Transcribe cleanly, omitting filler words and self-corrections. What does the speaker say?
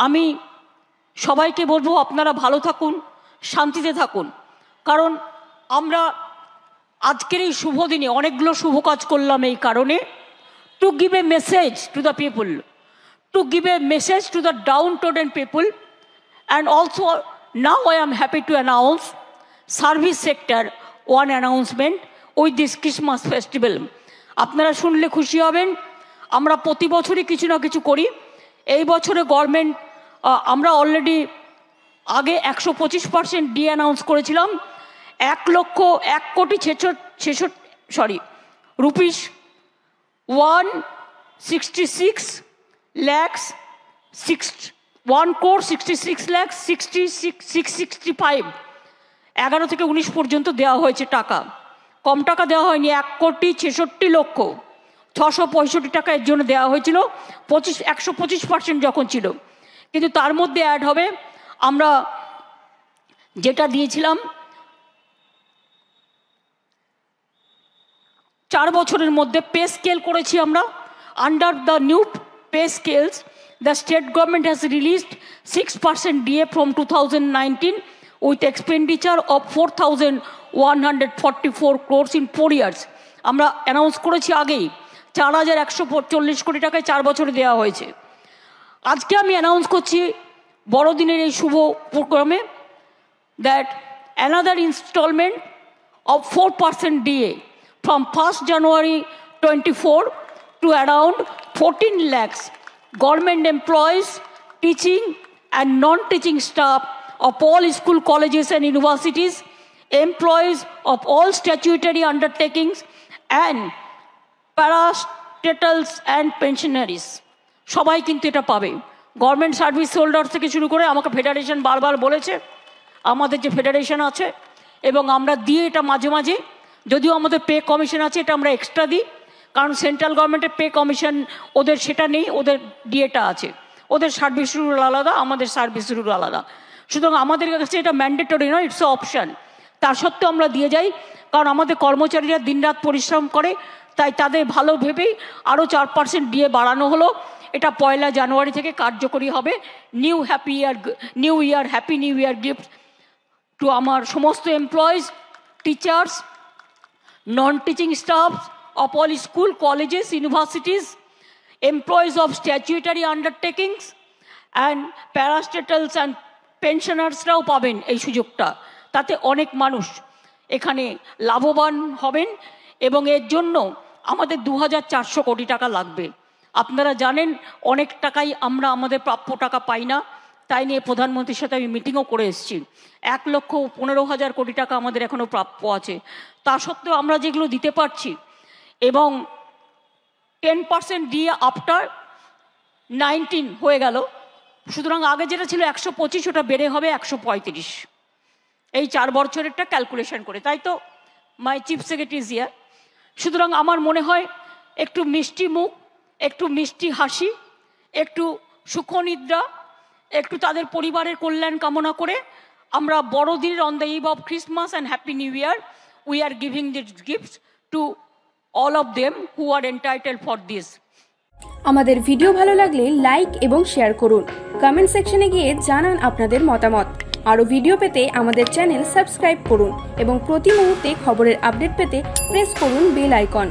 আমি সবাইকে বলবো আপনারা ভালো থাকুন, শান্তিতে থাকুন। কারণ আমরা আজকের এই শুভ দিনে অনেকগুলো শুভ কাজ করলাম এই কারণে, to give a message to the people, to give a message to the down-trodden people, and also now I am happy to announce service sector one announcement with this Christmas festival. আপনারা শুনলে খুশি হবেন। আমরা প্রতি বছরই কিছু না কিছু করি। এই বছরে গভর্নমেন্ট আমরা অলরেডি আগে 125% ডি অ্যানাউন্স করেছিলাম। 1,66,166 রুপিস 1,66,66,665 11 থেকে 19 পর্যন্ত দেওয়া হয়েছে টাকা। কম টাকা দেওয়া হয়নি, 1,66,665 টাকা এর জন্য দেওয়া হয়েছিল 125% যখন ছিল। কিন্তু তার মধ্যে অ্যাড হবে আমরা যেটা দিয়েছিলাম 4 বছরের মধ্যে পে স্কেল করেছি আমরা। Under the new pay scales the state government has released 6% DA from 2019 with expenditure of 4,144 crores in 4 years. আমরা অ্যানাউন্স করেছি আগেই 4,140 কোটি টাকায় 4 বছরে দেওয়া হয়েছে। আজকে আমি অ্যানাউন্স করছি বড়দিনের এই শুভ প্রোগ্রামে that another installment of 4% DA from 1st January 24 to around 14 lakhs government employees, teaching and non-teaching staff of all school, colleges and universities, employees of all statutory undertakings and parastatals and pensionaries. সবাই কিন্তু এটা পাবে। Government service holder থেকে শুরু করে আমাকে federation বারবার বলেছে, আমাদের যে ফেডারেশন আছে এবং আমরা দিয়ে এটা মাঝে মাঝে, যদিও আমাদের পে কমিশন আছে এটা আমরা এক্সট্রা দিই, কারণ সেন্ট্রাল গভর্নমেন্টের পে কমিশন ওদের সেটা নেই, ওদের ডিএটা আছে। ওদের সার্ভিস রুল আলাদা, আমাদের সার্ভিস রুল আলাদা। সুতরাং আমাদের কাছে এটা ম্যান্ডেটরি নয়, ইটস অপশান। তা সত্ত্বেও আমরা দিয়ে যাই, কারণ আমাদের কর্মচারীরা দিনরাত পরিশ্রম করে, তাই তাদের ভালো ভেবেই আরও 4% ডিএ বাড়ানো হলো। এটা 1 জানুয়ারি থেকে কার্যকরী হবে। New year happy new year gift to আমার সমস্ত employees, teachers, non teaching staff of all school, colleges, universities, employees of statutory undertakings and parastatals and pensioners-রাও পাবেন এই সুযোগটা। তাতে অনেক মানুষ এখানে লাভবান হবেন এবং এর জন্য আমাদের 2,400 কোটি টাকা লাগবে। আপনারা জানেন অনেক টাকাই আমরা আমাদের প্রাপ্য টাকা পাই না, তাই নিয়ে প্রধানমন্ত্রীর সাথে আমি মিটিংও করে এসেছি। 1,15,000 কোটি টাকা আমাদের এখনও প্রাপ্য আছে। তা সত্ত্বেও আমরা যেগুলো দিতে পারছি এবং 10% দিয়ে আফটার 19 হয়ে গেল। সুতরাং আগে যেটা ছিল 125, ওটা বেড়ে হবে 135 এই 4 বছরেরটা ক্যালকুলেশন করে। তাই তো মাই চিফ সেক্রেটারি ইজ হিয়ার। সুতরাং আমার মনে হয় একটু মিষ্টি মুখ, একটু মিষ্টি হাসি, একটু সুখনিদ্রা, একটু তাদের পরিবারের কল্যাণ কামনা করে আমরা বড়দিনের on the eve of Christmas and happy new year we are giving this gifts to all of them who are entitled for this. আমাদের ভিডিও ভালো লাগলে লাইক এবং শেয়ার করুন। কমেন্ট সেকশনে গিয়ে জানান আপনাদের মতামত। আরও ভিডিও পেতে আমাদের চ্যানেল সাবস্ক্রাইব করুন এবং প্রতি মুহূর্তে খবরের আপডেট পেতে প্রেস করুন বেল আইকন।